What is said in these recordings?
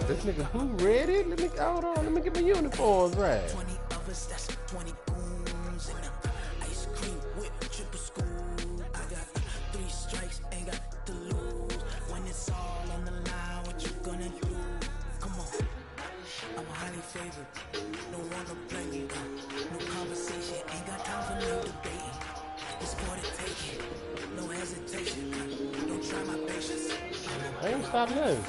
This nigga who ready? Let me hold on. Let me get my uniforms right. No longer playing, no conversation, ain't got time for no debating. It's more to take it, no hesitation. Don't try my patience. I ain't stop nothing.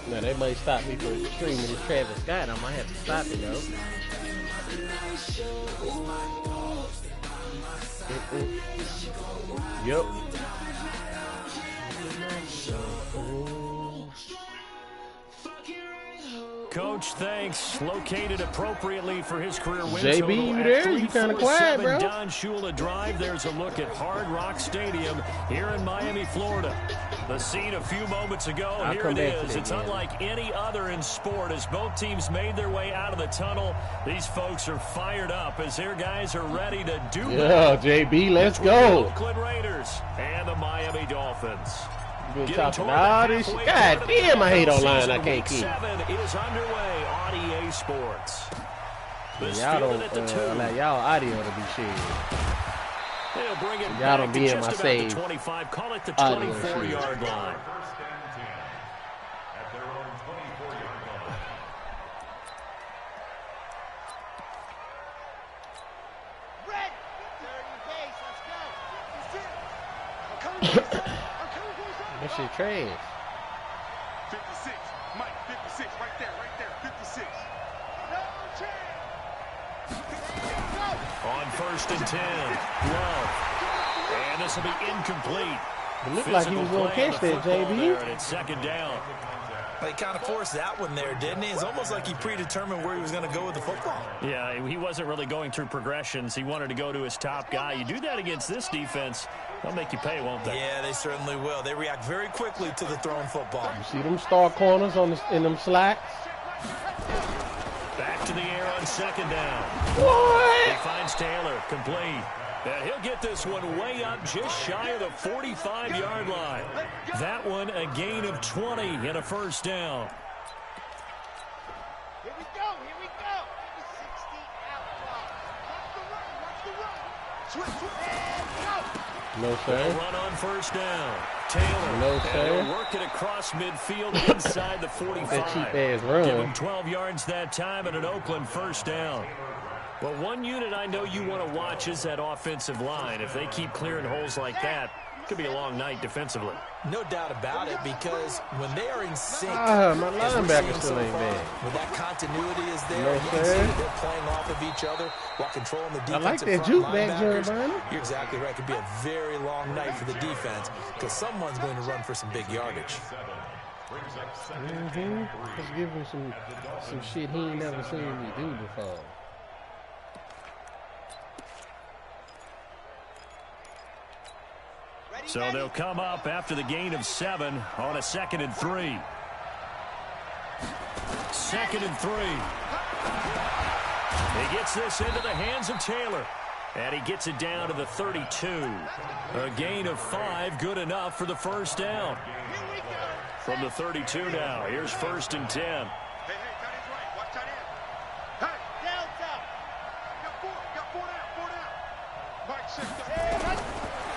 Now they might stop me from streaming this Travis Scott. I might have to stop it though. Yep. Coach, thanks. Located appropriately for his career win. JB, you there? You kind of quiet, bro. Don Shula Drive. There's a look at Hard Rock Stadium here in Miami, Florida. The scene a few moments ago. Here it is. It's unlike any other in sport. As both teams made their way out of the tunnel, these folks are fired up as their guys are ready to do it. Yeah, JB, let's go. The Oakland Raiders and the Miami Dolphins. Been talking all this shit. God damn, I hate online. I can't keep. 7 is underway on EA Sports. Y'all don't allow y'all audio to be shared. Y'all don't be in my save. 25. Call it the 24-yard line. That shit trash. 56, Mike, 56, right there, 56. No chance. On 1st and 10, Love. And this will be incomplete. It looked like he was going to catch that, JB. And it's second down. He kind of forced that one there, didn't he? It's almost like he predetermined where he was going to go with the football. Yeah, he wasn't really going through progressions. He wanted to go to his top guy. You do that against this defense, they'll make you pay, won't they? Yeah, they certainly will. They react very quickly to the thrown football. You see them star corners in them slacks? Back to the air on second down. What? He finds Taylor, complete. And he'll get this one way up just shy of the 45-yard line. That one a gain of 20 and a first down. Here we go. 60 out. Watch the run. Switch. No, sir. Run on first down. Taylor. No, sir. And work it across midfield inside the 45. That cheap-ass run. Give him 12 yards that time and an Oakland first down. Well, one unit I know you want to watch is that offensive line. If they keep clearing holes like that, it could be a long night defensively. No doubt about it, because when they are in sync, my linebacker still ain't bad. When that continuity is there, No, you can sir. see they're playing off of each other while controlling the defensive I like that front juke back, linebackers. JBynum. You're exactly right. It could be a very long night for the defense because someone's going to run for some big yardage. Let's give him some shit he ain't never seen me do before. So they'll come up after the gain of 7 on a 2nd and 3. 2nd and 3. He gets this into the hands of Taylor. And he gets it down to the 32. A gain of 5, good enough for the first down. From the 32 now, here's 1st and 10. Hey, tight end's right. Watch tight end. Hey, down south. Got four down. Mike, shift up.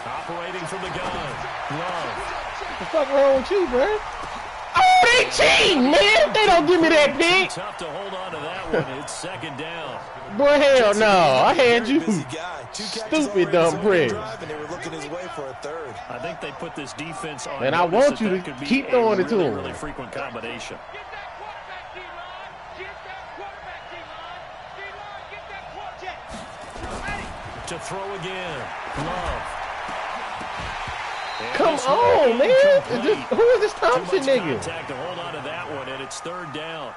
Operating from the gun. Love. What the fuck wrong with you, bro? Oh, they cheating, man. They don't give me that pick. Tough to hold on to that one. It's 2nd down. Boy, hell no. I had you. Stupid dumb prick. And they were looking his way for a third. I think they put this defense on. And I want you to keep throwing it to him. Really frequent combination. Get that quarterback, D-line. Get that quarterback, D-line. To throw again. Love. And Come on, man. Who is this Thompson nigga? Contact to hold on to that one, and it's 3rd down.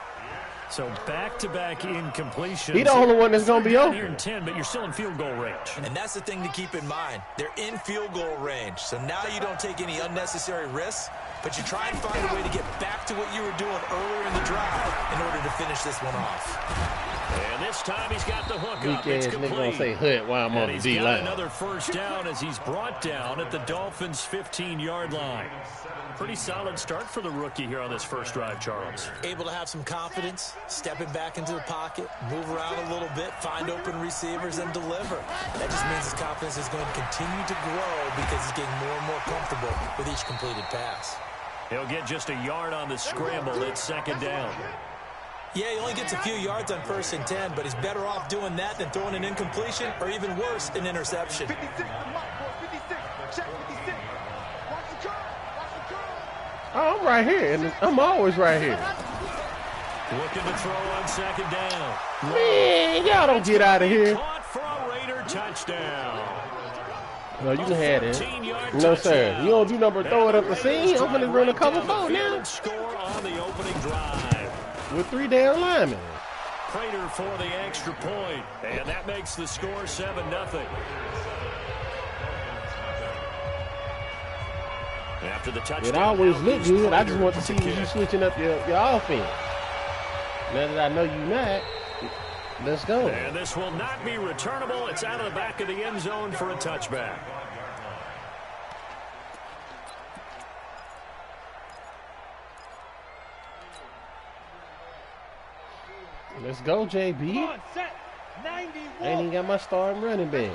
So back-to-back incompletions. He the only one that's going to be open. Here in 10, but you're still in field goal range. And that's the thing to keep in mind. They're in field goal range. So now you don't take any unnecessary risks, but you try and find a way to get back to what you were doing earlier in the drive in order to finish this one off. And this time he's got the hook Weak up. It's ass nigga complete. gonna say hood while I'm on the He's D got line. another first down as he's brought down at the Dolphins' 15-yard line. Pretty solid start for the rookie here on this first drive, Charles. Able to have some confidence, stepping back into the pocket, move around a little bit, find open receivers, and deliver. That just means his confidence is going to continue to grow because he's getting more and more comfortable with each completed pass. He'll get just a yard on the scramble. It's second down. Yeah, he only gets a few yards on 1st and 10, but he's better off doing that than throwing an incompletion or even worse, an interception. 56, the mark, boy, 56. Check 56. Watch the curl. Watch the curl. Oh, I'm right here, and I'm always right here. Looking to throw on second down. Man, y'all don't get out of here. Caught for a Raider touchdown. No, you can have it. 14-yard No, sir. touchdown. You don't do number throw it up the seam. I'm gonna run a couple Down the four field now and score on the opening drive. with 3 down linemen. Prater for the extra point, and that makes the score 7-0. After the touchdown, It always now look here's good. I Prater just want to to see kick. you switching up your offense. Now that I know you're not, let's go. And this will not be returnable. It's out of the back of the end zone for a touchback. Let's go, JB. Ain't even got my starting running back.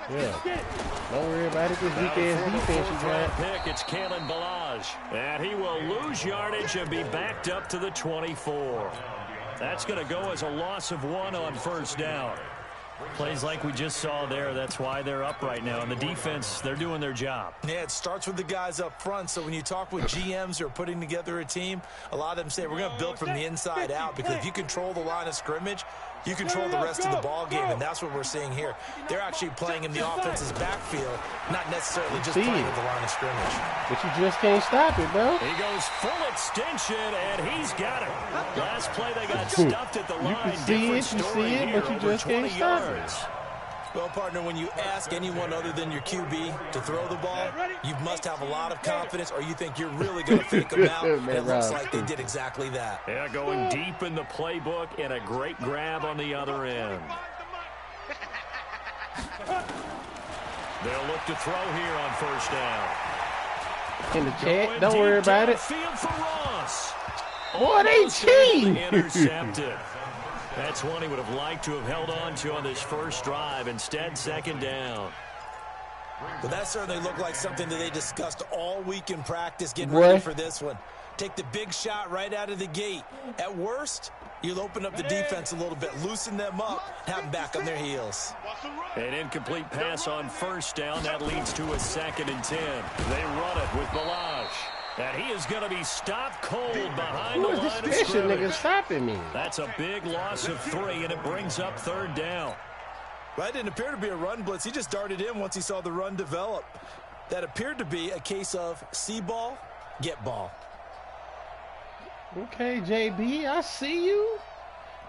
Yeah. Don't worry about it. This Now weak ass for the defense you fourth-round got. pick, it's Kalen Balaj. And he will lose yardage and be backed up to the 24. That's going to go as a loss of 1 on first down. Plays like we just saw there. That's why they're up right now. And the defense, they're doing their job. Yeah, it starts with the guys up front. So when you talk with GMs who are putting together a team, a lot of them say we're going to build from the inside out, because if you control the line of scrimmage, you control the rest of the ball game, and that's what we're seeing here. They're actually playing in the offense's backfield, not necessarily just playing at the line of scrimmage. But you just can't stop it, bro. He goes full extension, and he's got it. Last play, they got stuffed at the line. can see Different it, you story see it, here, but you over just can't 20 stop it. yards. Well, partner, when you ask anyone other than your QB to throw the ball, you must have a lot of confidence, or you think you're really going to fake them out, and it looks like they did exactly that. Yeah, going deep in the playbook, and a great grab on the other end. They'll look to throw here on first down. In the Going chat, don't deep worry about it. downfield for Ross. Boy, they cheating. Intercepted. That's one he would have liked to have held on to on this first drive. Instead, second down. But that certainly looked like something that they discussed all week in practice, getting ready for this one. Take the big shot right out of the gate. At worst, you'll open up the defense a little bit, loosen them up, have them back on their heels. An incomplete pass on first down. That leads to a 2nd and 10. They run it with Balaj. And he is going to be stopped cold behind Who the is this line of special nigga scrimmage. stopping me? That's a big loss of 3, and it brings up 3rd down. That didn't appear to be a run blitz. He just darted in once he saw the run develop. That appeared to be a case of see ball, get ball. Okay, JB, I see you.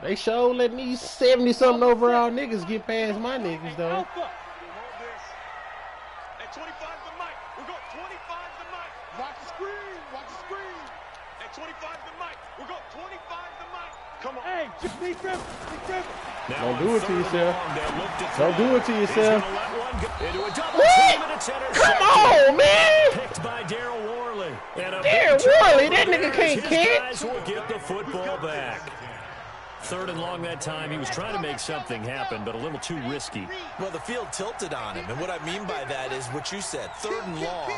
They sure letting these 70-something overall niggas get past my niggas, though. At 25 the mic. We're going 25 the mic. Watch the screen. Watch the screen. At 25 the mic. We're going 25 the mic. Come on. Hey, just be careful. Be careful. Now Don't on do it to 3rd and yourself. long, they'll look to Don't throw. do it to He's yourself. gonna let one go into a double What? team, and it's intercepted. Come on, man. Picked by Darryl Worley. And a Darryl big Worley, that turnover nigga can't there as his catch. guys will get the football back. 3rd and long that time. He was trying to make something happen, but a little too risky. Well, the field tilted on him, and what I mean by that is what you said, 3rd and long.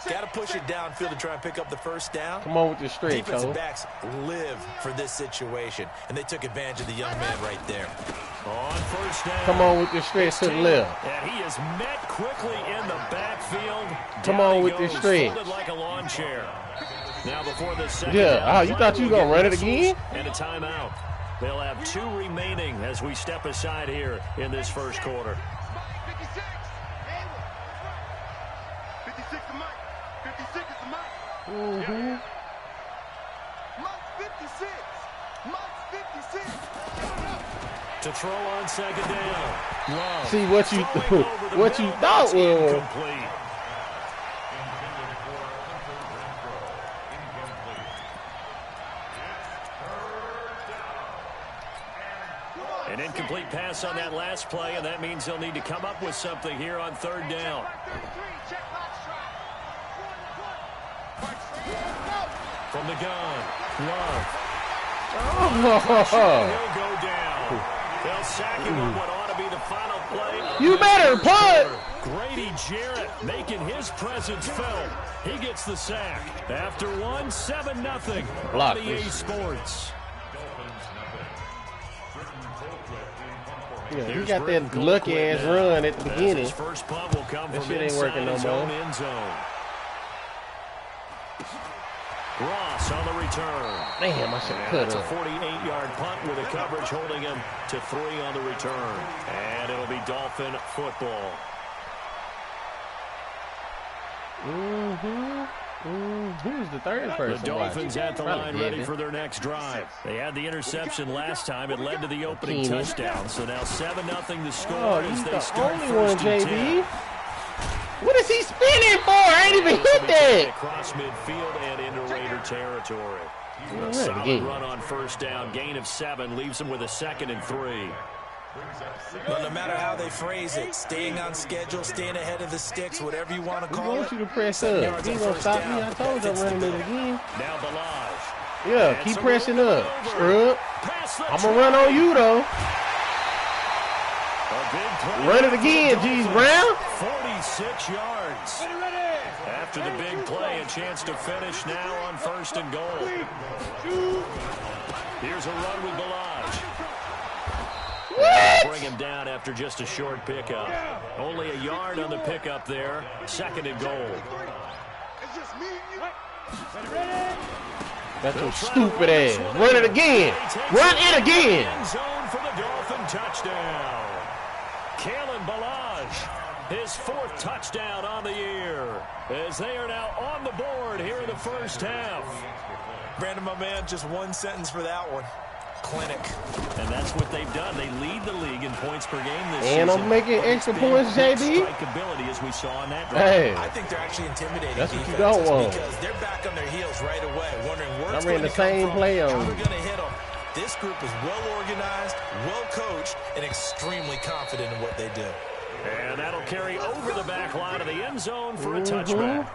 Got to push it downfield to try and pick up the first down. Come on with the straight, Defensive Cole. backs live for this situation, and they took advantage of the young man right there. On first down. Come on with the stretch to the left. And he is met quickly in the backfield. Come Down on he with this goes, stretch. folded like a lawn chair. Now before the second Yeah, down, you thought you will gonna get run it whistles again? And a timeout. They'll have 2 remaining as we step aside here in this first quarter. 56. 56 the mic. 56 is the mic. Mm-hmm. Mike 56. Mike 56. To throw on second down. Love. See what you Throwing over the what you middle, thought that's was. incomplete. An incomplete pass on that last play, and that means they'll need to come up with something here on third down. From the gun, Love. He'll go down. They'll sack him on what ought to be the final play. You better punt. Grady Jarrett making his presence felt. He gets the sack. After 7-0. Block EA Sports. Yeah, he got that lucky ass run at the beginning. His first punt will come that from shit ain't working no more. End zone. Ross on the return. Damn, I should have cut It's a up. 48-yard punt with a coverage holding him to 3 on the return. And it'll be Dolphin football. Who's the third person? The Dolphins watching? at the line ready for their next drive. They had the interception last time. It led to the opening touchdown. So now 7-0 the score as they start only first one, and JB. 10. What is he spinning for? I ain't even hit that. Across midfield and into Raider territory. A solid run on first down. Gain of 7 leaves them with a 2nd and 3. Well, no matter how they phrase it, staying on schedule, staying ahead of the sticks, whatever you want to We call it. want you to press up. He gonna stop me. I told you I'm running it again. Now Balaj. Yeah, keep pressing up. Scrub. I'm gonna run on you though. Run it again, G's Brown. 46 yards. After the big play, a chance to finish now on 1st and goal. Here's a run with Balaj. What? Bring him down after just a short pickup. Only a yard on the pickup there. 2nd and goal. That's your stupid ass. Run it again. Run it again. End zone for the Dolphin touchdown. Kalen Balaj, his 4th touchdown on the year, as they are now on the board here in the first half. Brandon, my man, just one sentence for that one. Clinic. And that's what they've done. They lead the league in points per game this season. And I'm making extra points, JB. Strikeability, as we saw in that drive. Hey, I think they're actually intimidating. that's what you don't want. Because they're back on their heels right away, wondering where I it's ran going the to come same from, play how on they're you. going to hit them. This group is well organized, well coached, and extremely confident in what they do. And that'll carry over the back line of the end zone for a touchback.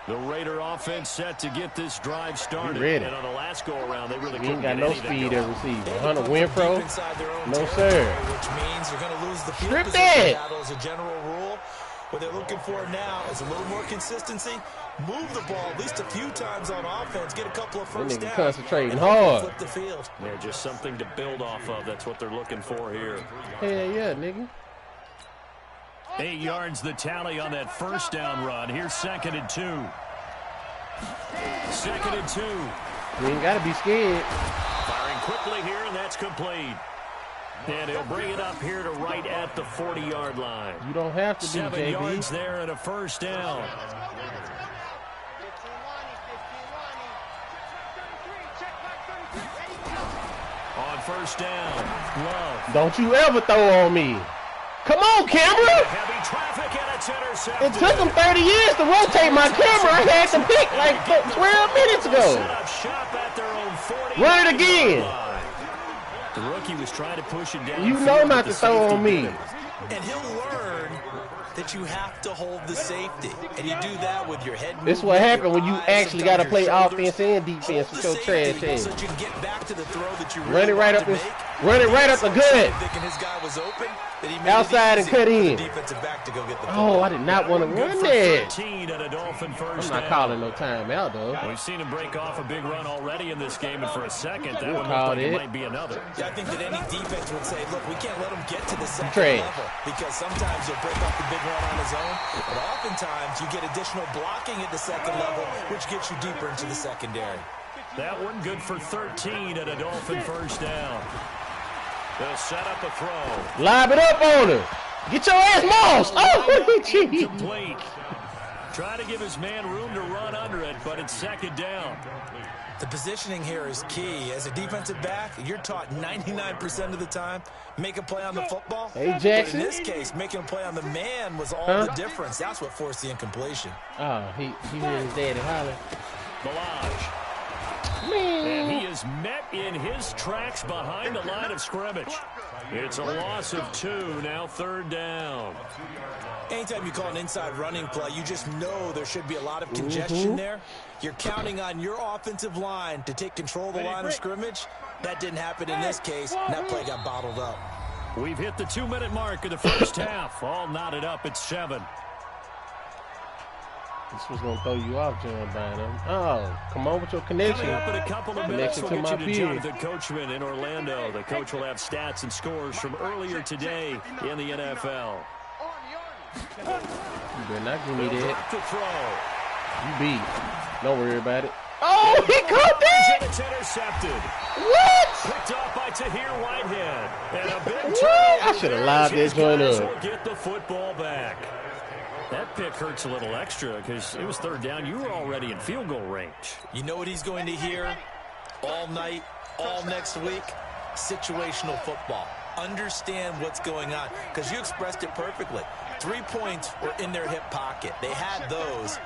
The Raider offense set to get this drive started. Ready. And on the last go-around, they really We ain't couldn't got get no anything speed going. at receiver. Hunter Winfro, no No, sir. Which means they're going to lose the field Strip position that. battle as a general rule. What they're looking for now is a little more consistency. Move the ball at least a few times on offense. Get a couple of first nigga downs. concentrating and hard. Flip the field. They're just something to build off of. That's what they're looking for here. Hell yeah, nigga. 8 yards the tally on that first down run. Here's 2nd and 2. 2nd and 2. You ain't gotta be scared. Firing quickly here, and that's complete. And he'll bring it up here to right at the 40-yard line. You don't have to be, 7 JB. yards there and a first down. On first down, Love. Don't you ever throw on me. Come on, camera. Heavy traffic, and it's intercepted. It took them 30 years to rotate my camera. I had to pick like 12 minutes ago. Set up shop at their own 40. Run it again. The rookie was trying to push it down. You know not to throw on me. And he'll learn that you have to hold the safety. And you do that with your head. This is what happens when you actually got to sometimes play your shoulders. offense and defense with your trash So ass. that you can get back to the throw that you Run really it right want up to this, make. run it right up the gut. Thinking his guy was open, that he made Outside it and easy cut for in. the defensive back to go get the Oh, ball. I did not want to Good run for that. 13 and a Dolphin first I'm not down. calling no timeout though. We've seen him break off a big run already in this game, and for a second, that We'll one call looked like it it. might be another. Yeah, I think that any defense would say, look, we can't let him get to the second Trash. level because sometimes he'll break off the big run on his own, but oftentimes you get additional blocking at the second level, which gets you deeper into the secondary. That one good for 13 and a Dolphin first down. They'll set up a throw. Live it up on her. Get your ass mossed. Oh, gee. Complete. Trying to give his man room to run under it, but it's 2nd down. The positioning here is key. As a defensive back, you're taught 99% of the time, make a play on the football. Hey, Jackson. But in this case, making a play on the man was all the difference. That's what forced the incompletion. Oh, he heard his daddy holler. Milage. And he is met in his tracks behind the line of scrimmage. It's a loss of 2, now 3rd down. Anytime you call an inside running play, you just know there should be a lot of congestion there. You're counting on your offensive line to take control of the line of scrimmage. That didn't happen in this case, and that play got bottled up. We've hit the 2-minute mark of the first half. All knotted up at 7. This was going to throw you off, JBynum. Oh, come on with your connection. Coming up in a couple of minutes, we'll get you to beard. Jonathan Coachman in Orlando. The coach will have stats and scores from earlier today in the NFL. You better not give me that. To throw. You beat. Don't worry about it. Oh, he caught that! It's intercepted. What? Picked off by Tahir Whitehead. And a big What? turnover. I should have lied that joint Guys up. will get the football back. That pick hurts a little extra because it was 3rd down. You were already in field goal range. You know what he's going to hear all night, all next week? Situational football. Understand what's going on, because you expressed it perfectly. 3 points were in their hip pocket. They had those.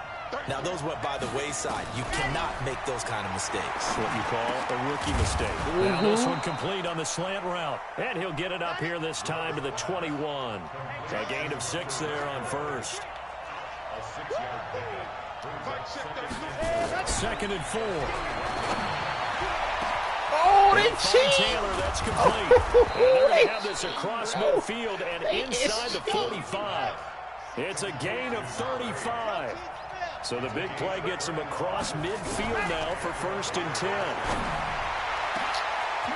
Now, those went by the wayside. You cannot make those kind of mistakes. What you call a rookie mistake. Now this one complete on the slant route. And he'll get it up here this time to the 21. A gain of 6 there on 1st. 2nd and 4. Oh, they cheat! Taylor, that's complete. And they're going to have this across midfield and inside the 45. It's a gain of 35. So the big play gets him across midfield now for 1st and 10.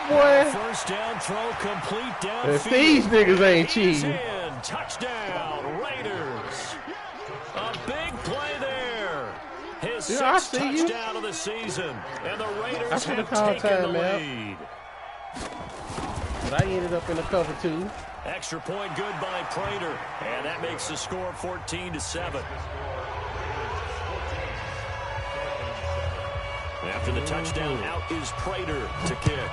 Boy. First down throw complete downfield. If these niggas ain't cheating. In. Touchdown, Raiders. A big play there. His 6th touchdown of the season. And the Raiders have taken the lead. But I ended up in the cover 2. Extra point good by Prater. And that makes the score 14-7. After the touchdown, out is Prater to kick.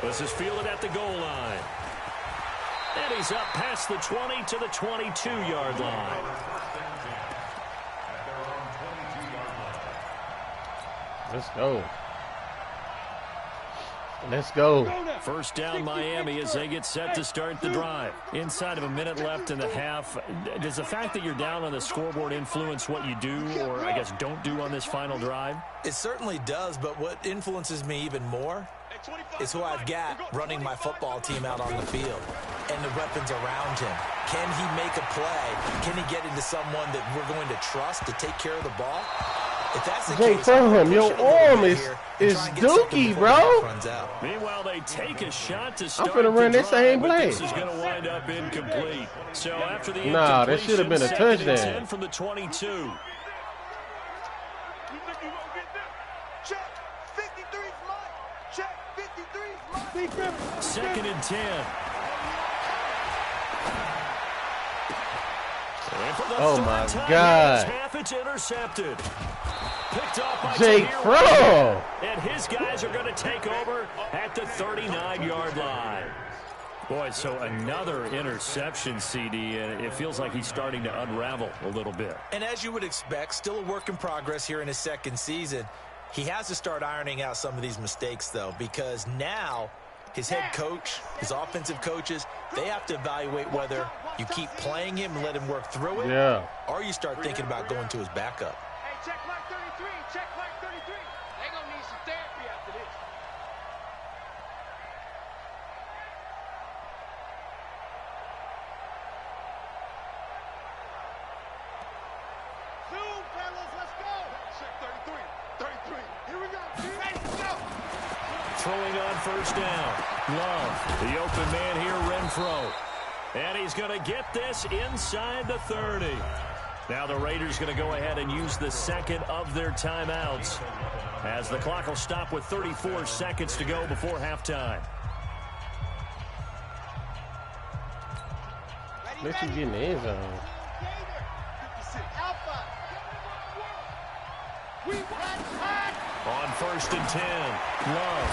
This is fielded at the goal line. And he's up past the 20 to the 22-yard line. Let's go. Let's go. First down, Miami, as they get set to start the drive. Inside of a minute left in the half. Does the fact that you're down on the scoreboard influence what you do, or I guess don't do on this final drive? It certainly does, but what influences me even more is who I've got running my football team out on the field and the weapons around him. Can he make a play? Can he get into someone that we're going to trust to take care of the ball? If that's the case, your arm is dookie, bro. Meanwhile, they take a shot to start. I'm finna run this same play. This is going to wind up incomplete. So after the that should have been a touchdown. 10 from the 22. Check 53's mine. Check 53's mine. 2nd and 10. And for the oh third my time God. Half, it's intercepted. Picked off by Jake Fromm. And his guys are going to take over at the 39-yard line. Boy, so another interception, CD, and it feels like he's starting to unravel a little bit. And as you would expect, still a work in progress here in his 2nd season. He has to start ironing out some of these mistakes, though, because now his head coach, his offensive coaches, they have to evaluate whether you keep playing him and let him work through it, or you start thinking about going to his backup. Hey, check Mike 33. Check Mike 33. They're going to need some therapy after this. Zoom, fellas, let's go. Check 33. 33. Here we go. Ready to go. Throwing on first down. Love, the open man here, Renfro. And he's going to get this inside the 30. Now the Raiders going to go ahead and use the 2nd of their timeouts, as the clock will stop with 34 seconds to go before halftime. Let you get in the end zone. On 1st and 10, Love.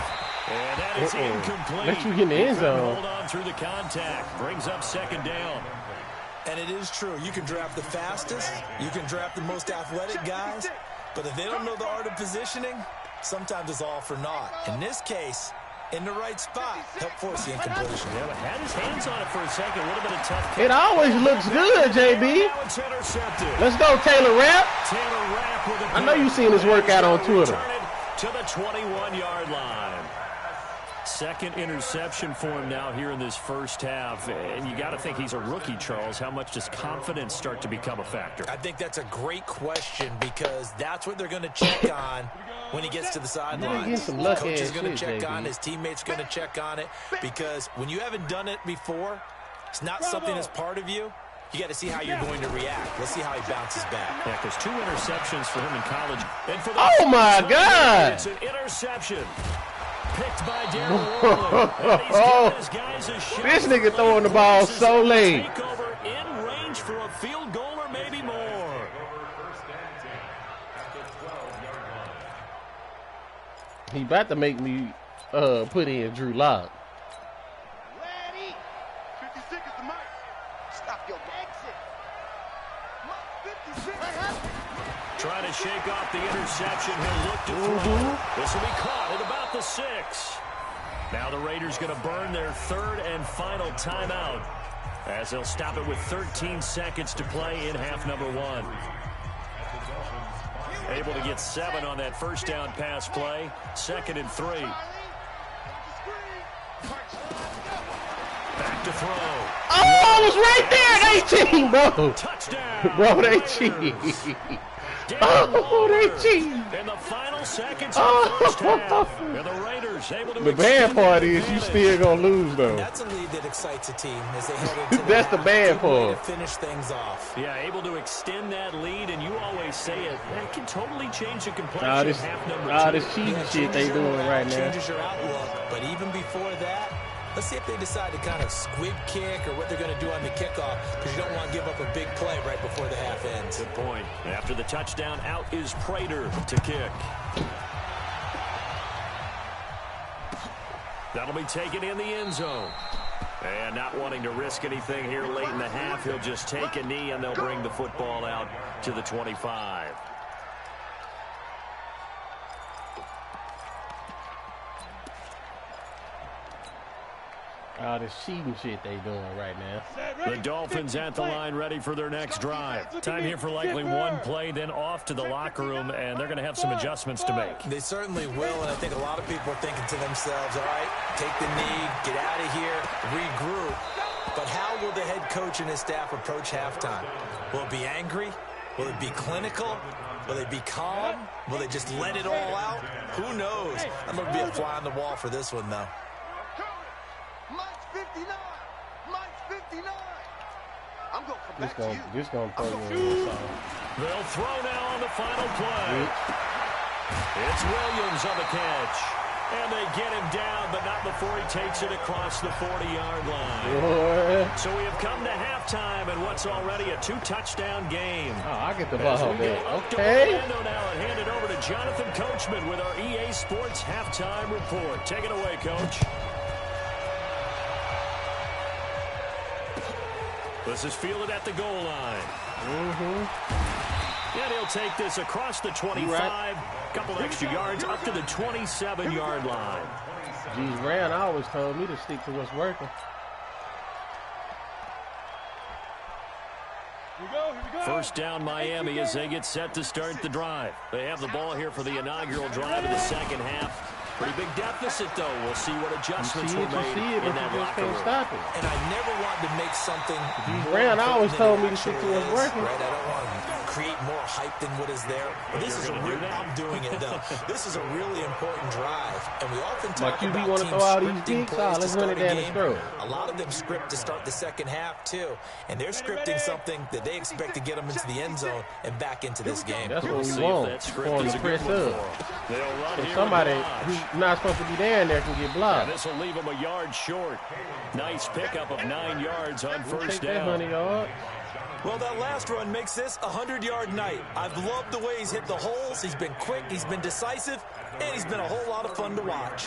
And that is incomplete. Let you get in the end zone. Hold on through the contact. Brings up 2nd down. And it is true. You can draft the fastest. You can draft the most athletic guys. But if they don't know the art of positioning, sometimes it's all for naught. In this case, in the right spot, help force the incompletion. Yeah, but had his hands on it for a second. Would have been a tough catch. It always looks good, JB. Now it's intercepted. Let's go, Taylor Rapp. Taylor Rapp with a I know you've seen his workout on Twitter. Return it to the 21-yard line. 2nd interception for him now here in this first half. And you got to think he's a rookie, Charles. How much does confidence start to become a factor? I think that's a great question because that's what they're going to check on when he gets to the sidelines. The coach is going to check on, his teammates going to check on it, because when you haven't done it before, it's not something that's part of you. You got to see how you're going to react. Let's see how he bounces back. Yeah, because 2 interceptions for him in college. And for the Oh, my God. It's an interception. Picked by Darryl. His guys a shot. This nigga throwing the ball so late. Take over in range for a field goal or maybe more. He about to make me put in Drew Lock. Ready. 56 is the mic. Stop your exit. 56. Trying to shake off the interception. He'll look to throw. This will be caught at about the 6. Now the Raiders going to burn their 3rd and final timeout as they'll stop it with 13 seconds to play in half number 1. Able to get 7 on that first down pass play. 2nd and 3. Back to throw. Oh, I was right there at 18, bro. Touchdown. Bro, they cheat. Oh, they cheat. In the final seconds of the first half. And the Raiders able to The bad part is you still gonna lose though. That's a lead that excites a team as they head into That's the bad to part. finish things off. Yeah, able to extend that lead, and you always say it. That can totally change the complexion of half number 2. This cheating shit they doing right now. Changes your outlook, but even before that, let's see if they decide to kind of squib kick or what they're going to do on the kickoff, because you don't want to give up a big play right before the half ends. Good point. After the touchdown, out is Prater to kick. That'll be taken in the end zone. And not wanting to risk anything here late in the half, he'll just take a knee, and they'll bring the football out to the 25. This cheating shit they doing right now. The Dolphins at the line ready for their next drive. Time here for likely 1 play, then off to the locker room, and they're going to have some adjustments to make. They certainly will, and I think a lot of people are thinking to themselves, all right, take the knee, get out of here, regroup. But how will the head coach and his staff approach halftime? Will it be angry? Will it be clinical? Will they be calm? Will they just let it all out? Who knows? I'm going to be a fly on the wall for this one, though. Mike's 59. Mike's 59. I'm going to come back to you. This gonna throw you in the They'll throw now on the final play. It's Williams on the catch. And they get him down, but not before he takes it across the 40-yard line. So we have come to halftime in what's already a 2-touchdown game. Oh, I get the ball back. Okay. Now and hand it over to Jonathan Coachman with our EA Sports halftime report. Take it away, Coach. This is fielded at the goal line. And he'll take this across the 25. Couple extra yards up to the 27-yard line. Geez, Rand always told me to stick to what's working. First down Miami as they get set to start the drive. They have the ball here for the inaugural drive of the second half. Pretty big deficit, though. We'll see what adjustments were made in that locker room. Stop it. And I never wanted to make something Rand always told me to stick to what's working. Right? I don't want to create more hype than what is there. But this is a real, I'm doing it, though. This is a really important drive. And we often talk about want to throw out these kicks. Let's run it down the throat. A lot of them script to start the second half, too. And they're scripting something that they expect to get them into the end zone and back into this game. That's what we want. For them to press up. So somebody who's not supposed to be down there can get blocked. This will leave them a yard short. Nice pickup of 9 yards on first down. 100 yards. Well, that last run makes this a 100-yard night. I've loved the way he's hit the holes. He's been quick, he's been decisive, and he's been a whole lot of fun to watch.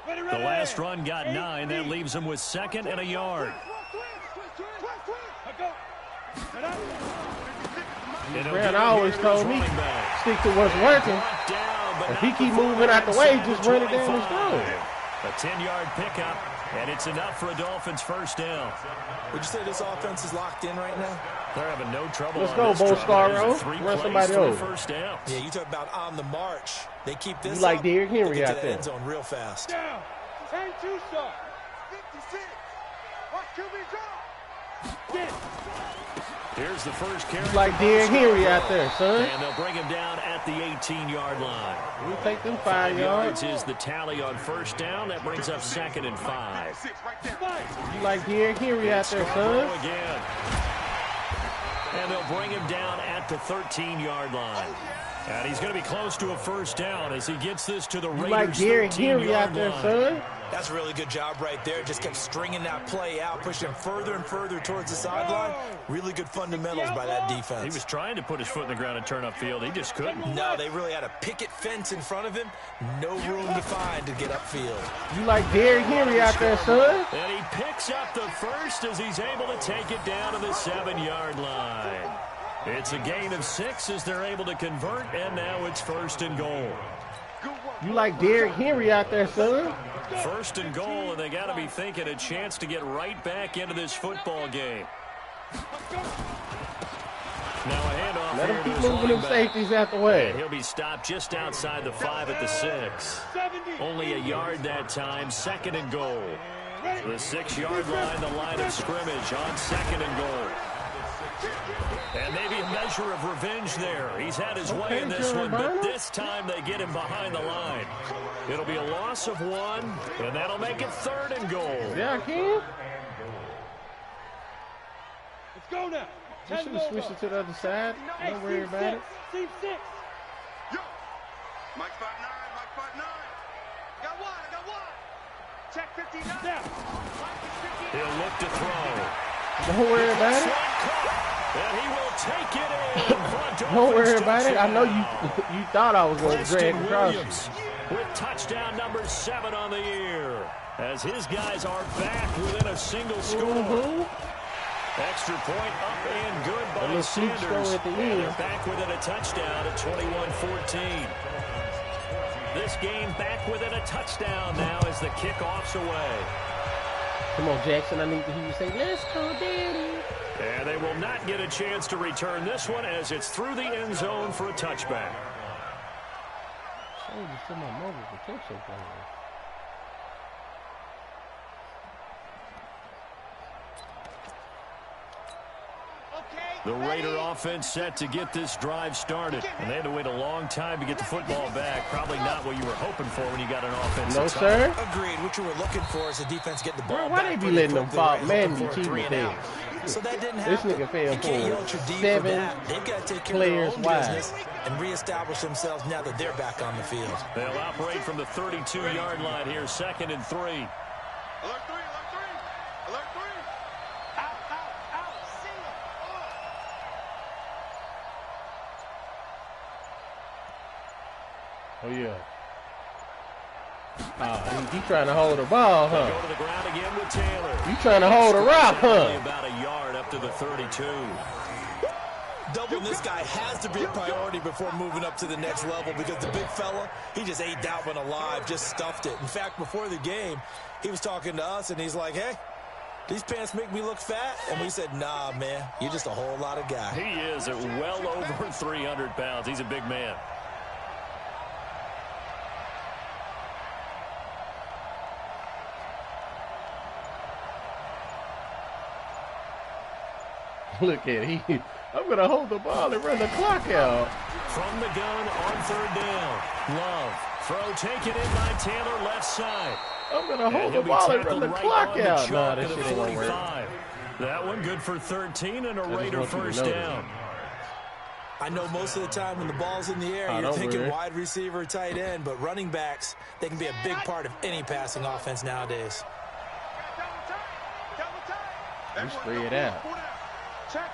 The last run got 9. That leaves him with 2nd and a yard. Man, I always told me, stick to what's working. If he keep moving out the way, just run it down his throat. A 10-yard pickup, and it's enough for a Dolphins first down. Would you say this offense is locked in right now? They're having no trouble. Let's go, Bo Scaro. Run somebody over. First down. Yeah, you talk about on the march. They keep this you like Derrick Henry out there. End zone real fast. Down. 10-2, sir. 56. Watch QB drop. Get. Here's the first carry. Like Derrick Henry out there, son. And they'll bring him down at the 18-yard line. We take them 5 yards. Is the tally on first down. That brings up 2nd and 5. You like Derrick Henry out there, son. Again. And they'll bring him down at the 13-yard line. And he's going to be close to a first down as he gets this to the Raiders' 13-yard line. Like Derrick Henry out there, son. That's a really good job right there. Just kept stringing that play out, pushing him further and further towards the sideline. Really good fundamentals by that defense. He was trying to put his foot in the ground and turn upfield. He just couldn't. No, they really had a picket fence in front of him. No room to find to get upfield. You like Derrick Henry out there, son. And he picks up the first as he's able to take it down to the 7-yard line. It's a gain of 6 as they're able to convert, and now it's 1st and goal. You like Derrick Henry out there, son. 1st and goal, and they got to be thinking a chance to get right back into this football game. Now a handoff. Let him keep moving them safeties out the way. And he'll be stopped just outside the 5 at the 6. Only a yard that time, 2nd and goal. The 6-yard line, the line of scrimmage on 2nd and goal. And maybe a measure of revenge there. He's had his way in this one, but this time they get him behind the line. It'll be a loss of 1, and that'll make it 3rd and goal. Yeah, I can. Let's go now. You should have switched it to the other side. Don't worry about it. Team 6. Yo. Mike 5'9", Mike 5'9". Got one. Check 59. Down. He'll look to throw. Don't worry about it. And he will take it in. Don't worry about it. I know you thought I was going to drag across you. With touchdown number 7 on the year. As his guys are back within a single score. Extra point up and good by Sanders. At the end. They're back within a touchdown at 21-14. This game back within a touchdown now as the kickoff's away. Come on, Jackson. I need to hear you say, "Let's go, Daddy." And they will not get a chance to return this one as it's through the end zone for a touchback. The Raider offense set to get this drive started. And they had to wait a long time to get the football back. Probably not what you were hoping for when you got an offense. No, sir. Agreed. What you were looking for is the defense get the ball why back. They be letting them fall? Man, be cheating things. So that didn't happen. This nigga failed for 7 They've got to take care players of their own wide. business and reestablish themselves now that they're back on the field. They'll operate from the 32-yard line here, 2nd and 3. Alert 3. Alert 3. Out. See ya. Oh, yeah. He trying to hold the ball, huh? Go to the ground again with Taylor. You trying to hold a rock, huh? About a yard up to the 32. Doubling this guy has to be a priority before moving up to the next level because the big fella, he just ate that one alive, just stuffed it. In fact, before the game, he was talking to us, and he's like, "Hey, these pants make me look fat." And we said, "Nah, man, you're just a whole lot of guy." He is at well over 300 pounds. He's a big man. Look at it. I'm going to hold the ball and run the clock out. From the gun on 3rd down. Love. Throw taken in by Taylor left side. I'm going to hold the ball and run the clock out. Nah, this shit ain't going to work. 45. 45. That one good for 13 and a Raider first down. 1. 2. 3. 4. 5. 6. 7. 8. 9. 10. 11. 12. 13. 14. 15. 16. 17. 18. 19. 20. 21. 22. 23. 24. 25. That one good for 13 and a Raider first down. I know most of the time when the ball's in the air, you're thinking wide receiver, tight end, but running backs, they can be a big part of any passing offense nowadays. You spread out. Check.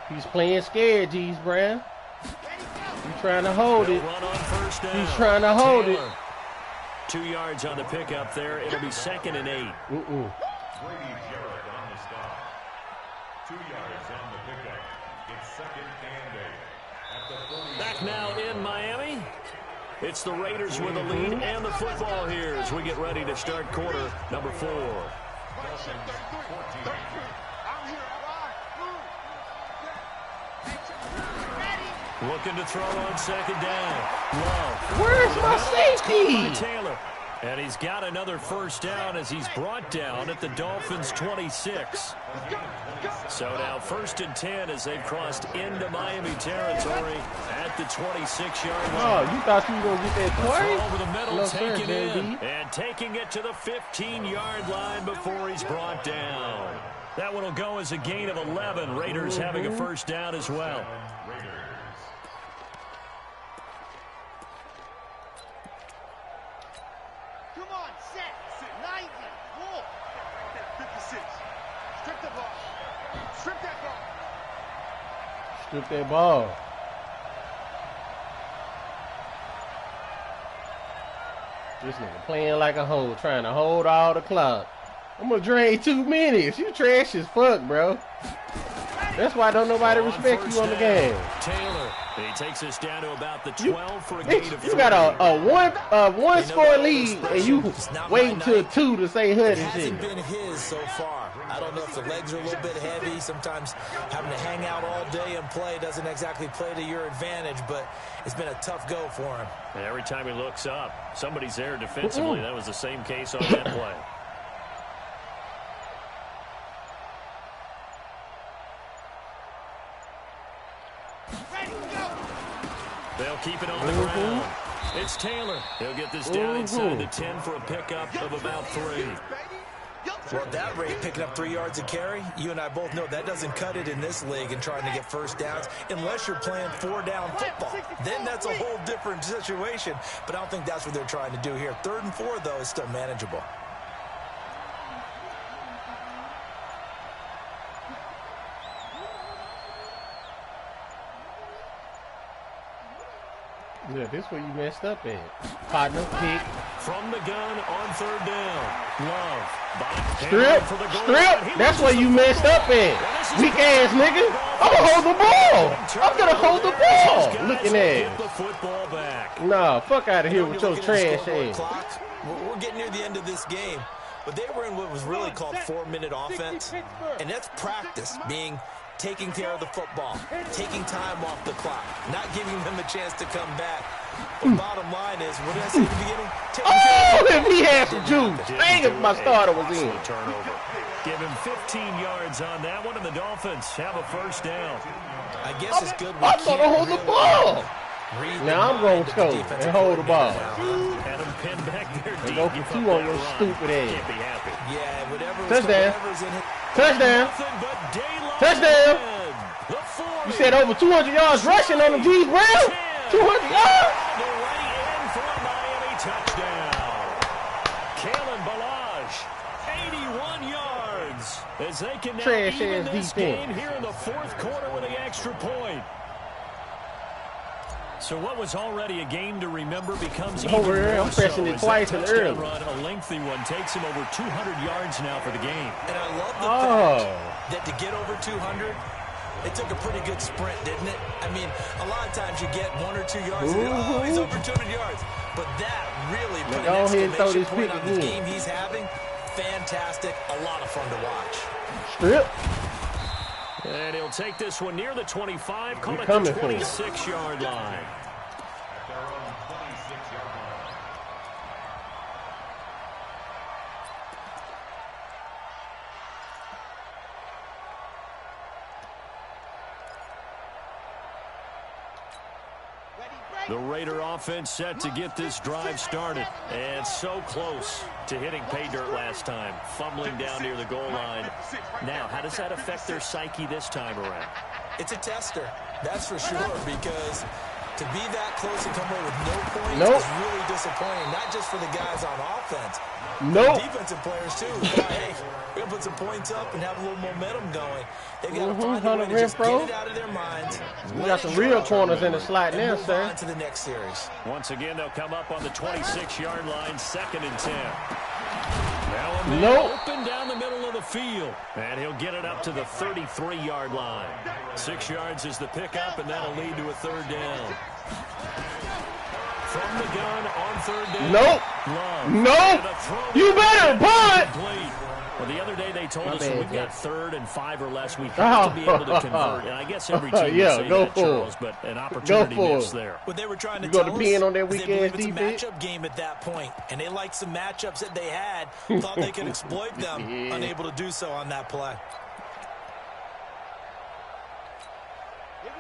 He's playing scared, G's Brown. He's trying to hold it. He's trying to hold it. 2 yards on the pickup there. It'll be 2nd and 8. Back now in Miami. It's the Raiders with the lead and the football here as we get ready to start quarter number 4. Looking to throw on 2nd down. Love. Where's my safety? Taylor. And he's got another 1st down as he's brought down at the Dolphins' 26. So now 1st and 10 as they've crossed into Miami territory at the 26-yard line. Oh, you thought you were going to get that play? Over the middle, No, take it in. baby. And taking it to the 15-yard line before he's brought down. That one will go as a gain of 11. Raiders having a 1st down as well. Come on, set. 90. Whoa. 56. Strip the ball. Strip that ball. Strip that ball. This nigga playing like a hoe, trying to hold all the clock. I'm gonna drain 2 minutes. You trash as fuck, bro. That's why don't nobody respect you on the game. Taylor, he takes us down to about the 12 for a gain of 3. You got a one score lead, and you waiting till 2 to say hood It and shit. hasn't been his so far. I don't know if the legs are a little bit heavy. Sometimes having to hang out all day and play doesn't exactly play to your advantage, but it's been a tough go for him. And every time he looks up, somebody's there defensively. That was the same case on that play. They'll keep it on the ground. It's Taylor. He'll get this down inside the 10 for a pickup of about 3. Well, at that rate, picking up 3 yards a carry, you and I both know that doesn't cut it in this league and trying to get 1st downs unless you're playing 4-down football. Then that's a whole different situation, but I don't think that's what they're trying to do here. 3rd and 4, though, is still manageable. Yeah, this where you messed up at. Partner, pick. From the gun on 3rd down. Love. Strip. That's where you messed up at. Weak ass nigga. I'm gonna hold the ball. I'm gonna hold the ball. Looking at the football back. Nah, fuck out of here with your trash ass. We're getting near the end of this game, but they were in what was really called 4-minute offense, and that's practice, meaning taking care of the football, taking time off the clock, not giving them a chance to come back. The bottom line is, what did I say at the beginning? If he had some juice. Dang if my starter was in. Turnover. Give him 15 yards on that one, and the Dolphins have a 1st down. I guess it's good. I'm going to hold the ball. Now I'm going to score and hold the ball. Had him pinned back there deep. Go for 2 on your stupid ass. Can't be happy. Yeah, Touchdown. Touchdown. Touchdown. You said over 200 yards rushing on the G's Brown? 200 yards? The way in for a Miami touchdown. Kalen Balazs, 81 yards. As they can now even this game here in the 4th quarter with the extra point. So what was already a game to remember becomes even over here. I'm pressing so it twice and early. Run, a lengthy one, takes him over 200 yards now for the game. And I love the fact that to get over 200, it took a pretty good sprint, didn't it? I mean, a lot of times you get 1 or 2 yards and he's over 200 yards. But that really put an exclamation point on this game he's having. Fantastic. A lot of fun to watch. Strip. And he'll take this one near the 25, call it the 26-yard line. The Raider offense set to get this drive started. And so close to hitting pay dirt last time. Fumbling down near the goal line. Now, how does that affect their psyche this time around? It's a tester, that's for sure, because to be that close and come away with no points is really disappointing, not just for the guys on offense. Defensive players, too. Hey, we're going to put some points up and have a little momentum going. They've got to find a way to just get it out of their minds. We got some real corners in the slot now, sir. On to the next series. Once again, they'll come up on the 26-yard line, 2nd and 10. Open down the middle of the field. And he'll get it up to the 33-yard line. 6 yards is the pickup, and that'll lead to a 3rd down. From the gun on 3rd down. You better punt. Well, the other day they told us when we've got 3rd and 5 or less, we have to be able to convert. And I guess every team would say that, Charles, but an opportunity missed there. What they were trying to tell us on that weekend it's a matchup game at that point, and they liked some matchups that they had, thought they could exploit them, unable to do so on that play.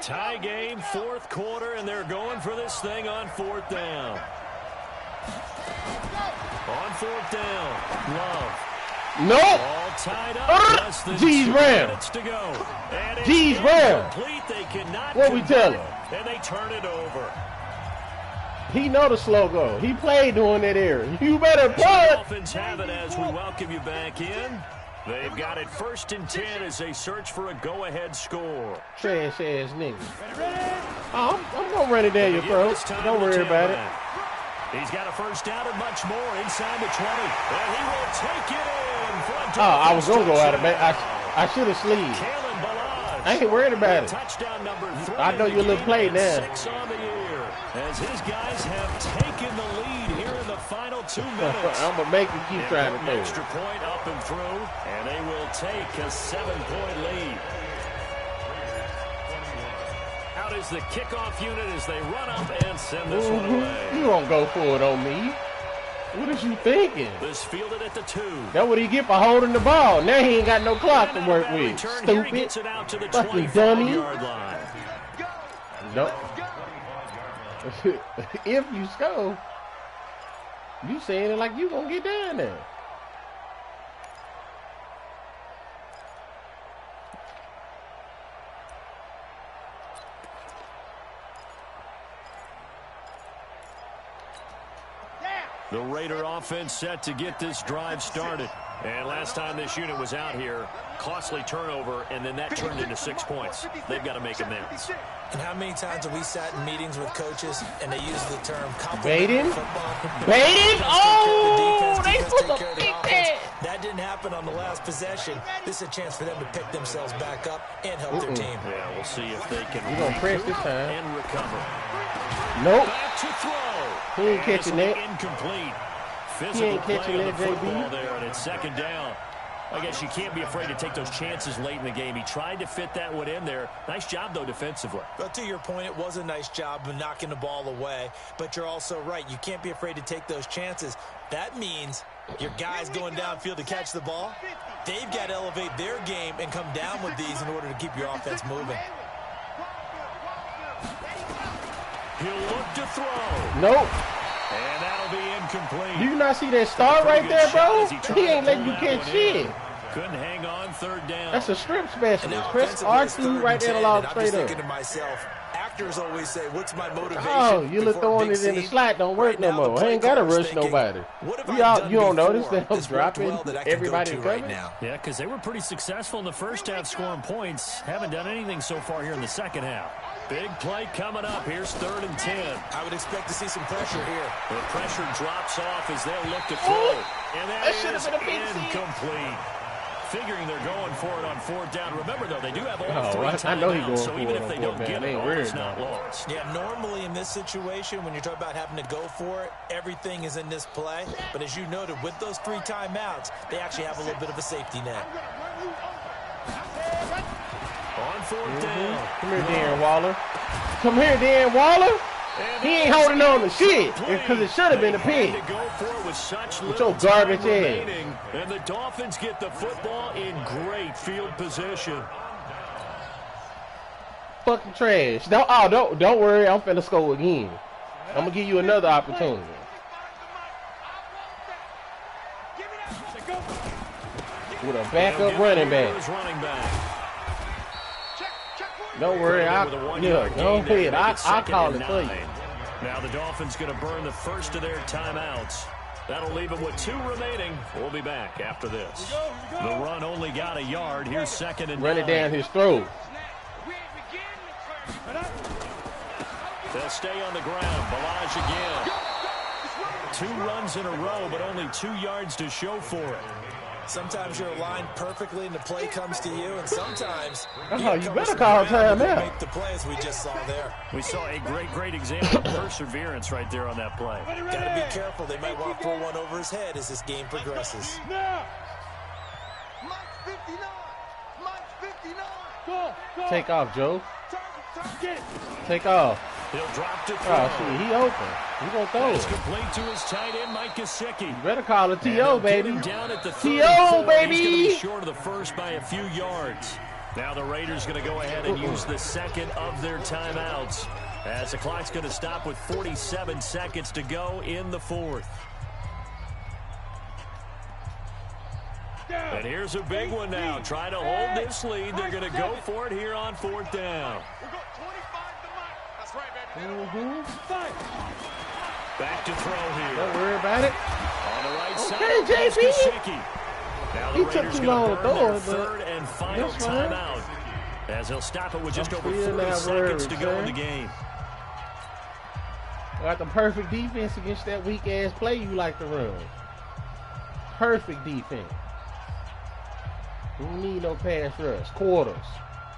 Tie game, 4th quarter, and they're going for this thing on 4th down. On 4th down, Love. All tied up. Less than 2 minutes to go. G's Brown. They cannot what we tell him? And they turn it over. He know the slow go. He played during that era. You better punt. The Dolphins have it as we welcome you back in. They've got it 1st and 10 as they search for a go-ahead score. Trash ass nigga. I'm gonna run it down your throat. Don't worry about it. He's got a 1st down and much more inside the 20. And he will take it in for a I was gonna go out of bed. I should have sleeved. I ain't worried about it. Touchdown number 3. I know your little play now. 6 on the year as his guys have taken the lead here in the final 2 minutes. I'm gonna make you keep trying to play. Extra point up and through, and they will take a 7-point lead. Out is the kickoff unit as they run up and send this one away. You won't go for it on me. What is you thinking? This fielded at the 2. That's what he get for holding the ball. Now he ain't got no clock to work with. Stupid. Fucking dummy. Nope. If you score, you saying it like you gonna get down there. The Raider offense set to get this drive started. And last time this unit was out here, costly turnover, and then that turned into 6 points. They've got to make amends. And how many times have we sat in meetings with coaches and they use the term baiting? Football? Baiting? Oh, they put the offense. That didn't happen on the last possession. This is a chance for them to pick themselves back up and help their team. Yeah, we'll see if they can press this time and recover. Nope. Back to throw. He ain't catching that. Incomplete. He ain't catching that, JB. There, and it's 2nd down. I guess you can't be afraid to take those chances late in the game. He tried to fit that one in there. Nice job, though, defensively. But to your point, it was a nice job of knocking the ball away. But you're also right. You can't be afraid to take those chances. That means your guys going downfield to catch the ball, they've got to elevate their game and come down with these in order to keep your offense moving. He'll look to throw. Nope. And that'll be incomplete. Do you not see that star right there, bro? He ain't letting you catch shit. Couldn't hang on 3rd down. That's a strip specialist. Press R2 right there, log straight up. Thinking to myself, actors always say, "What's my motivation?" Oh, you look throwing it in the slot don't work no more. I ain't gotta rush nobody. You don't notice that I'm dropping everybody coming? Yeah, because they were pretty successful in the first half scoring points. Haven't done anything so far here in the second half. Big play coming up. Here's 3rd and 10. I would expect to see some pressure here. The pressure drops off as they'll look to throw. And that is incomplete. Figuring they're going for it on 4th down. Remember, though, they do have all 3 timeouts, so even if they don't get it, it's not lost. Yeah, normally in this situation, when you're talking about having to go for it, everything is in this play. But as you noted, with those 3 timeouts, they actually have a little bit of a safety net. On 4th down. Come here, Darren Waller. Come here, Darren Waller. He ain't holding on to shit because it should have been a pick. With your garbage ass. And the Dolphins get the football in great field position. Fucking trash. Don't worry. I'm finna score again. I'm gonna give you another opportunity. With a backup running back. Don't worry, don't pay it. I'll call it for you. Now the Dolphins going to burn the first of their timeouts. That'll leave them with 2 remaining. We'll be back after this. The run only got a yard. Here's 2nd and 9. Run it down his throat. They'll stay on the ground. Balaj again. 2 runs in a row, but only 2 yards to show for it. Sometimes you're aligned perfectly and the play comes to you, and sometimes you better call time out. Make the play as we just saw there. We saw a great example of perseverance right there on that play. Got to be careful. They might want to throw one over his head as this game progresses. Take off, Joe. Take off. He'll drop to throw. Oh, shit, he open. He gonna throw It's it. complete to his tight end, Mike Gesicki. You better call it T.O., baby. Down at the T.O., baby. He's going to be short of the first by a few yards. Now the Raiders going to go ahead and use the second of their timeouts as the clock's going to stop with 47 seconds to go in the 4th. And here's a big one now. Trying to hold this lead. They're going to go for it here on 4th down. Back to throw here. Don't worry about it. On the right okay, side, JB. Now the He Raiders took too long to throw it, but 3rd and final timeout as they'll stop it with just over 40 seconds worried, to go in the game. Got the perfect defense against that weak-ass play you like to run. Perfect defense. We don't need no pass rush. Quarters.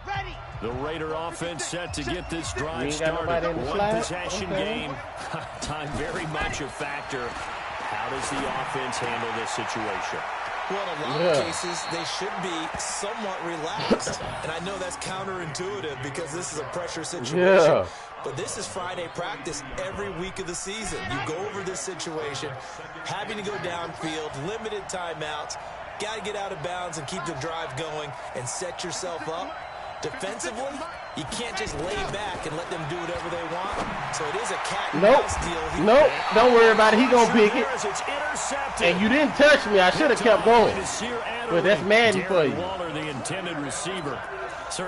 Ready. The Raider offense set to get this drive started. One possession game. Time very much a factor. How does the offense handle this situation? Well, in a lot of cases, they should be somewhat relaxed. And I know that's counterintuitive because this is a pressure situation. Yeah. But this is Friday practice every week of the season. You go over this situation, having to go downfield, limited timeouts, got to get out of bounds and keep the drive going and set yourself up. Defensively, you can't just lay back and let them do whatever they want. So it is a cat and mouse deal. Nope. Don't worry about it. He gonna pick it. And you didn't touch me. I should have kept going. But that's Madden for you. Waller, the intended receiver.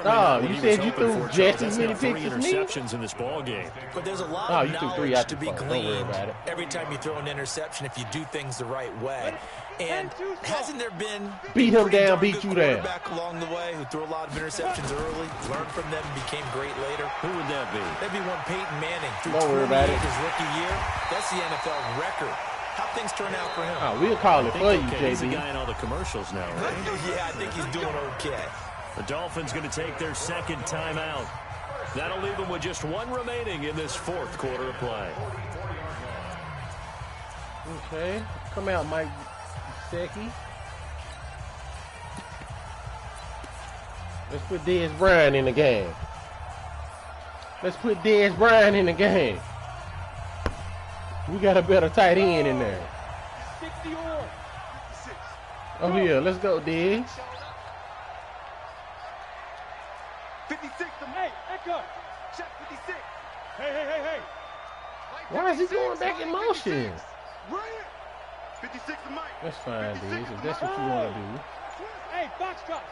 Oh, you said you threw just as many picks as me? Interceptions in this ball game. But there's a lot of knowledge to be gleaned every time you throw an interception if you do things the right way. And hasn't there been beat him down, beat you down back along the way who threw a lot of interceptions early, learned from them, became great later? Who would that be? That'd be one Peyton Manning. Don't worry about it. His rookie year. That's the NFL record. How things turn out for him? Oh, we'll call it for you, JB. He's the guy in all the commercials now, right? Yeah, I think he's doing okay. The Dolphins going to take their second timeout. That'll leave them with just 1 remaining in this 4th quarter of play. Okay. Come out, Mike Gesicki. Let's put Dez Bryant in the game. Let's put Dez Bryant in the game. We got a better tight end in there. Oh, yeah. Let's go, Dez. 56. Hey, Echo. Check 56. Hey. Why is he going back in motion? 56 to Mike. That's fine, Dez. If that's what you want to do. Hey, box drop.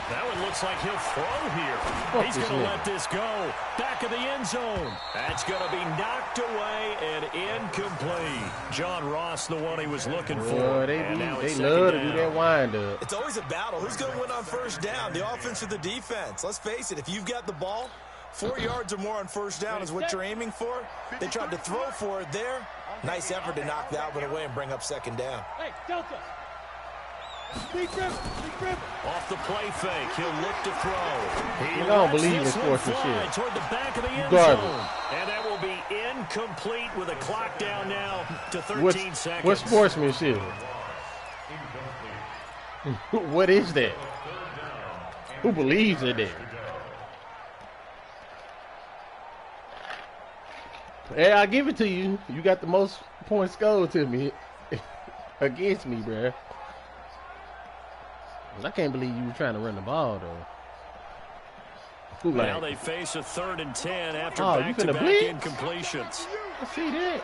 That one looks like he'll throw here. He's going to let this go. Back of the end zone. That's going to be knocked away and incomplete. John Ross, the one he was looking for. They love to do that wind up. It's always a battle. Who's going to win on first down? The offense or the defense? Let's face it. If you've got the ball, 4 yards or more on first down is what you're aiming for. They tried to throw for it there. Nice effort to knock that one away and bring up second down. Hey, Delta. Off the play fake, he'll look to throw. You don't believe in sportsmanship. Toward the back of the end Garbage. zone. And that will be incomplete with a clock down now to 13 seconds. What sportsmanship? What is that? Who believes in that? Hey, I'll give it to you. You got the most points scored to me against me, bruh. I can't believe you were trying to run the ball, though. Now they face a 3rd and 10 after back-to-back incompletions. I see that.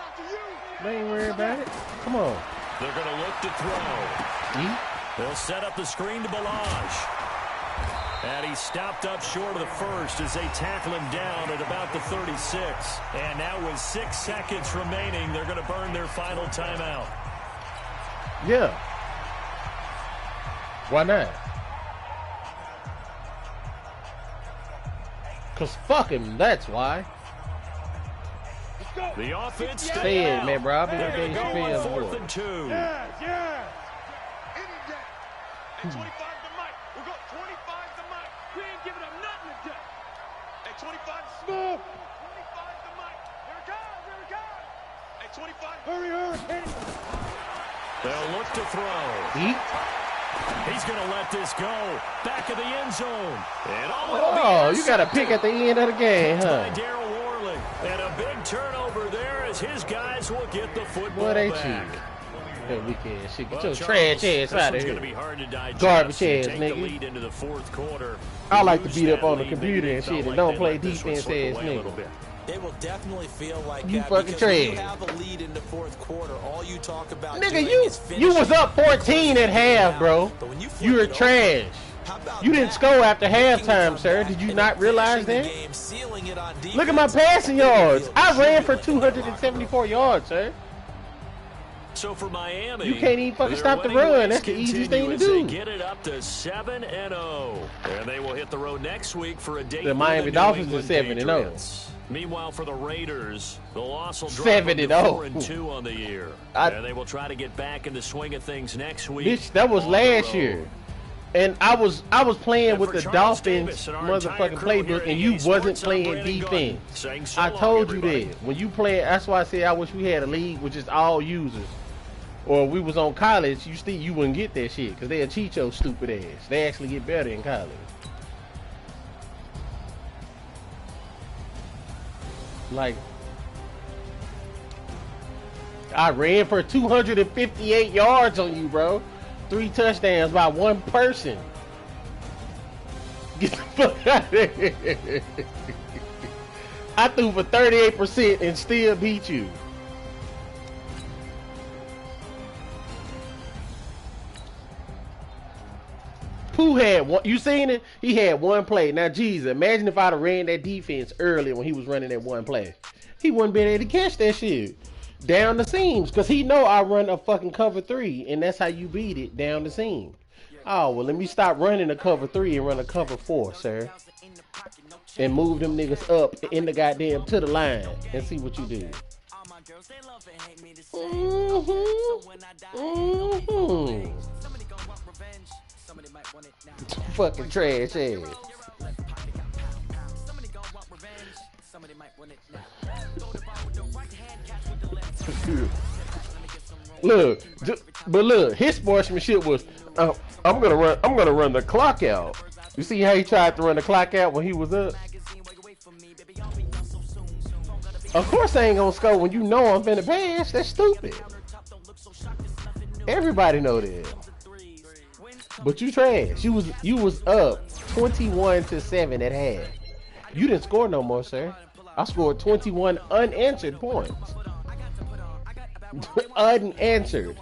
They ain't worried about it. Come on. They're going to look to throw. They'll set up the screen to Balaj. And he's stopped up short of the first as they tackle him down at about the 36. And now with 6 seconds remaining, they're going to burn their final timeout. Yeah. Why not? Because fuck him, that's why. The offense say it, man, bro. I'll be they're going to go on 4th and 2. Yeah. At 25 to Mike. We'll go 25 to Mike. We ain't giving up nothing today. At 25 Smith. 25 to Mike. Here it comes. At 25. Hurry. They'll look to throw. He's going to let this go. Back of the end zone. And you got a pick at the end of the game, huh? And a big turnover there as his guys will get the football back. That weekend shit. Get your trash ass out of here. Be hard to digest. Garbage ass, take nigga. The lead into the 4th quarter. I like to beat up on the computer and shit and don't play defense ass nigga. It will definitely feel like you that fucking because when you trash. have a lead in the 4th quarter, all you talk about nigga, you was up 14 at half, bro. You were trash. You didn't score after halftime, sir. Did you not realize that? Look at my passing yards. I ran for 274 yards, sir. So for Miami, you can't even fucking stop the run. That's the easiest thing to do. Get it up to 7-0, and they will hit the road next week for a date. The Miami Dolphins are 7-0. Meanwhile, for the Raiders, the loss will drop 4-2 on the year, and they will try to get back in the swing of things next week. Bitch, that was last year. And I was playing with the Dolphins motherfucking playbook, and you wasn't playing defense. I told you that. When you play, that's why I said I wish we had a league with just all users. Or we was on college, you wouldn't get that shit, because they'll cheat your stupid ass. They actually get better in college. Like, I ran for 258 yards on you, bro. 3 touchdowns by one person. Get the fuck out of here. I threw for 38% and still beat you. Pooh had one. You seen it? He had one play. Now, Jesus, imagine if I'd have ran that defense early when he was running that one play. He wouldn't been able to catch that shit down the seams, because he know I run a fucking cover 3, and that's how you beat it, down the seam. Oh, well, let me stop running a cover 3 and run a cover 4, sir, and move them niggas up in the goddamn to the line and see what you do. Fucking trash ass. Look, but look, his sportsmanship was, I'm gonna run the clock out. You see how he tried to run the clock out when he was up? Of course I ain't gonna score when you know I'm finna pass. That's stupid. Everybody know that. But you trash. You was up 21-7 at half. You didn't score no more, sir. I scored 21 unanswered points. Unanswered.